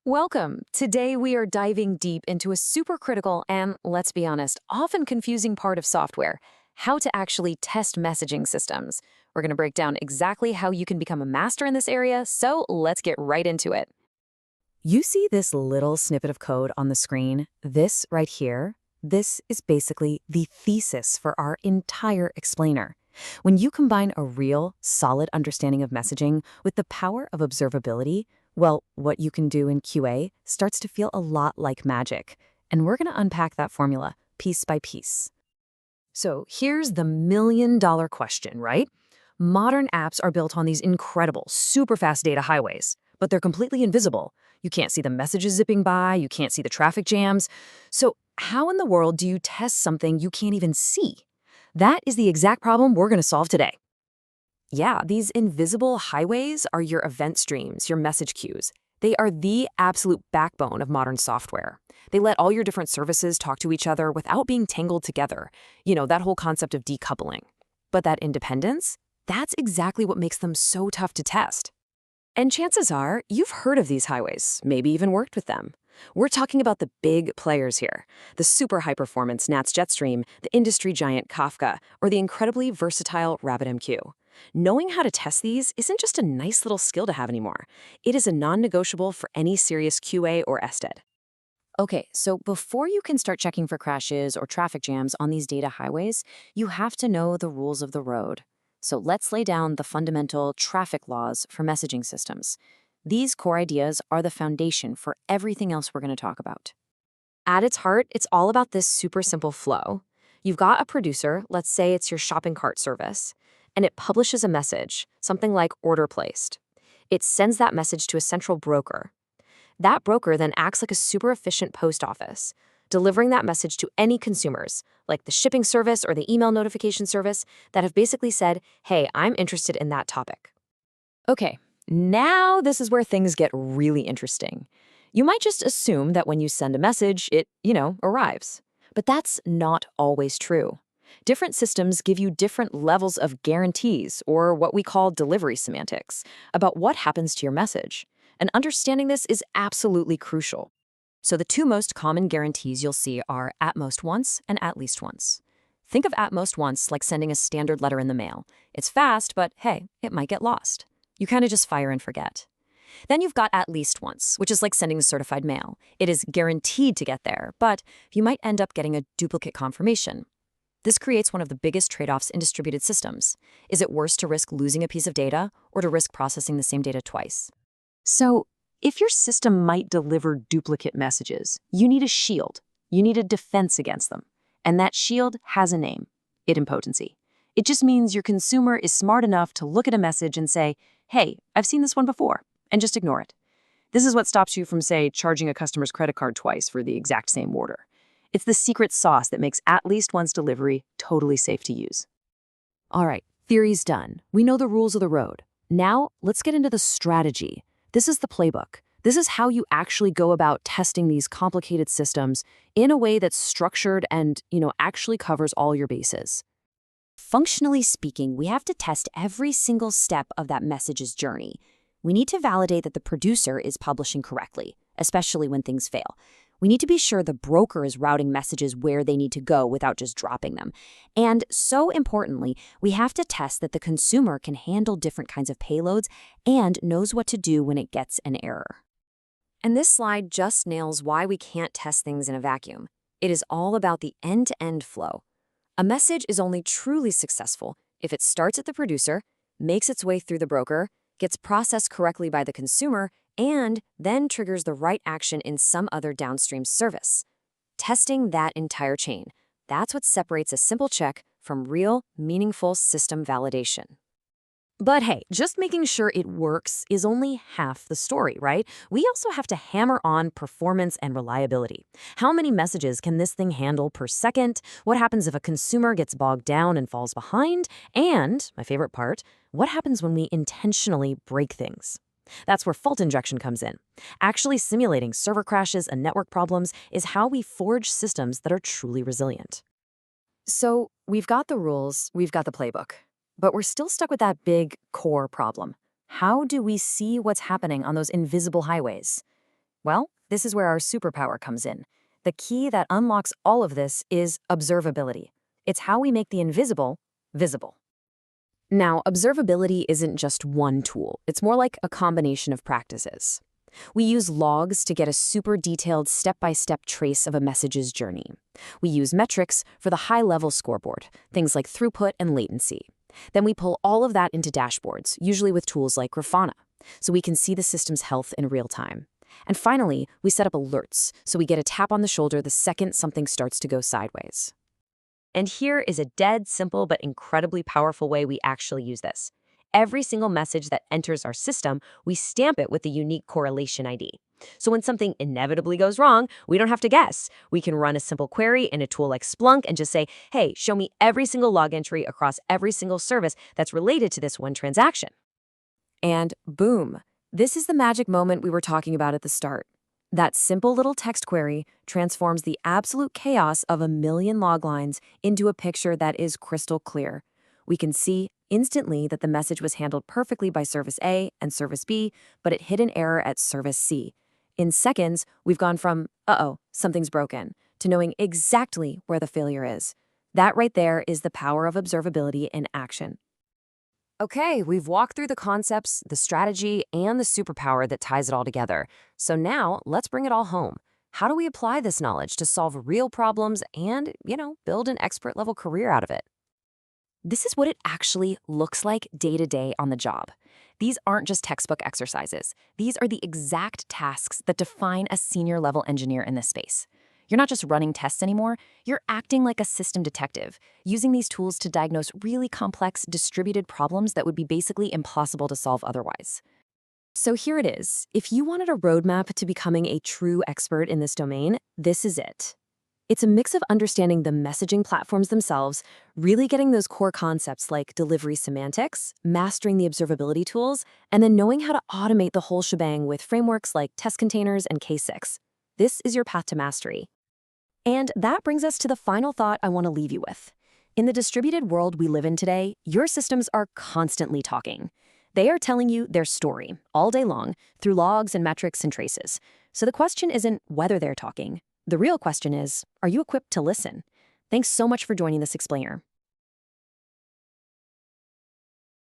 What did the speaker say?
Welcome. Today we are diving deep into a super critical and, let's be honest, often confusing part of software, how to actually test messaging systems. We're going to break down exactly how you can become a master in this area, so let's get right into it. You see this little snippet of code on the screen? This right here? This is basically the thesis for our entire explainer. When you combine a real, solid understanding of messaging with the power of observability, well, what you can do in QA starts to feel a lot like magic. And we're going to unpack that formula piece by piece. So here's the million-dollar question, right? Modern apps are built on these incredible, super fast data highways, but they're completely invisible. You can't see the messages zipping by, you can't see the traffic jams. So how in the world do you test something you can't even see? That is the exact problem we're going to solve today. Yeah, these invisible highways are your event streams, your message queues. They are the absolute backbone of modern software. They let all your different services talk to each other without being tangled together. You know, that whole concept of decoupling. But that independence, that's exactly what makes them so tough to test. And chances are, you've heard of these highways, maybe even worked with them. We're talking about the big players here, the super high-performance NATS Jetstream, the industry giant Kafka, or the incredibly versatile RabbitMQ. Knowing how to test these isn't just a nice little skill to have anymore. It is a non-negotiable for any serious QA or SDET. Okay, so before you can start checking for crashes or traffic jams on these data highways, you have to know the rules of the road. So let's lay down the fundamental traffic laws for messaging systems. These core ideas are the foundation for everything else we're going to talk about. At its heart, it's all about this super simple flow. You've got a producer, let's say it's your shopping cart service, and it publishes a message, something like order placed. It sends that message to a central broker. That broker then acts like a super efficient post office, delivering that message to any consumers, like the shipping service or the email notification service, that have basically said, hey, I'm interested in that topic. Okay, now this is where things get really interesting. You might just assume that when you send a message, it, arrives. But that's not always true. Different systems give you different levels of guarantees, or what we call delivery semantics, about what happens to your message. And understanding this is absolutely crucial. So the two most common guarantees you'll see are at most once and at least once. Think of at most once like sending a standard letter in the mail. It's fast, but hey, it might get lost. You kind of just fire and forget. Then you've got at least once, which is like sending a certified mail. It is guaranteed to get there, but you might end up getting a duplicate confirmation. This creates one of the biggest trade-offs in distributed systems. Is it worse to risk losing a piece of data or to risk processing the same data twice? So, if your system might deliver duplicate messages, you need a shield. You need a defense against them. And that shield has a name: idempotency. It just means your consumer is smart enough to look at a message and say, hey, I've seen this one before, and just ignore it. This is what stops you from, say, charging a customer's credit card twice for the exact same order. It's the secret sauce that makes at least once delivery totally safe to use. All right, theory's done. We know the rules of the road. Now, let's get into the strategy. This is the playbook. This is how you actually go about testing these complicated systems in a way that's structured and, actually covers all your bases. Functionally speaking, we have to test every single step of that message's journey. We need to validate that the producer is publishing correctly, especially when things fail. We need to be sure the broker is routing messages where they need to go without just dropping them. And so importantly, we have to test that the consumer can handle different kinds of payloads and knows what to do when it gets an error. And this slide just nails why we can't test things in a vacuum. It is all about the end-to-end flow. A message is only truly successful if it starts at the producer, makes its way through the broker, gets processed correctly by the consumer, and then triggers the right action in some other downstream service. Testing that entire chain, that's what separates a simple check from real, meaningful system validation. But hey, just making sure it works is only half the story, right? We also have to hammer on performance and reliability. How many messages can this thing handle per second? What happens if a consumer gets bogged down and falls behind? And, my favorite part, what happens when we intentionally break things? That's where fault injection comes in. Actually simulating server crashes and network problems is how we forge systems that are truly resilient. So, we've got the rules, we've got the playbook. But we're still stuck with that big core problem. How do we see what's happening on those invisible highways? Well, this is where our superpower comes in. The key that unlocks all of this is observability. It's how we make the invisible visible. Now, observability isn't just one tool. It's more like a combination of practices. We use logs to get a super detailed step-by-step trace of a message's journey. We use metrics for the high-level scoreboard, things like throughput and latency. Then we pull all of that into dashboards, usually with tools like Grafana, so we can see the system's health in real time. And finally, we set up alerts, so we get a tap on the shoulder the second something starts to go sideways. And here is a dead simple but incredibly powerful way we actually use this. Every single message that enters our system, we stamp it with the unique correlation ID. So when something inevitably goes wrong, we don't have to guess. We can run a simple query in a tool like Splunk and just say, hey, show me every single log entry across every single service that's related to this one transaction. And boom, this is the magic moment we were talking about at the start. That simple little text query transforms the absolute chaos of a million log lines into a picture that is crystal clear. We can see instantly that the message was handled perfectly by service A and service B, but it hit an error at service C. In seconds, we've gone from, uh-oh, something's broken, to knowing exactly where the failure is. That right there is the power of observability in action. Okay, we've walked through the concepts, the strategy, and the superpower that ties it all together. So now, let's bring it all home. How do we apply this knowledge to solve real problems and, build an expert-level career out of it? This is what it actually looks like day to day on the job. These aren't just textbook exercises. These are the exact tasks that define a senior-level engineer in this space. You're not just running tests anymore, you're acting like a system detective, using these tools to diagnose really complex, distributed problems that would be basically impossible to solve otherwise. So here it is. If you wanted a roadmap to becoming a true expert in this domain, this is it. It's a mix of understanding the messaging platforms themselves, really getting those core concepts like delivery semantics, mastering the observability tools, and then knowing how to automate the whole shebang with frameworks like test containers and K6. This is your path to mastery. And that brings us to the final thought I want to leave you with. In the distributed world we live in today, your systems are constantly talking. They are telling you their story all day long through logs and metrics and traces. So the question isn't whether they're talking. The real question is, are you equipped to listen? Thanks so much for joining this explainer.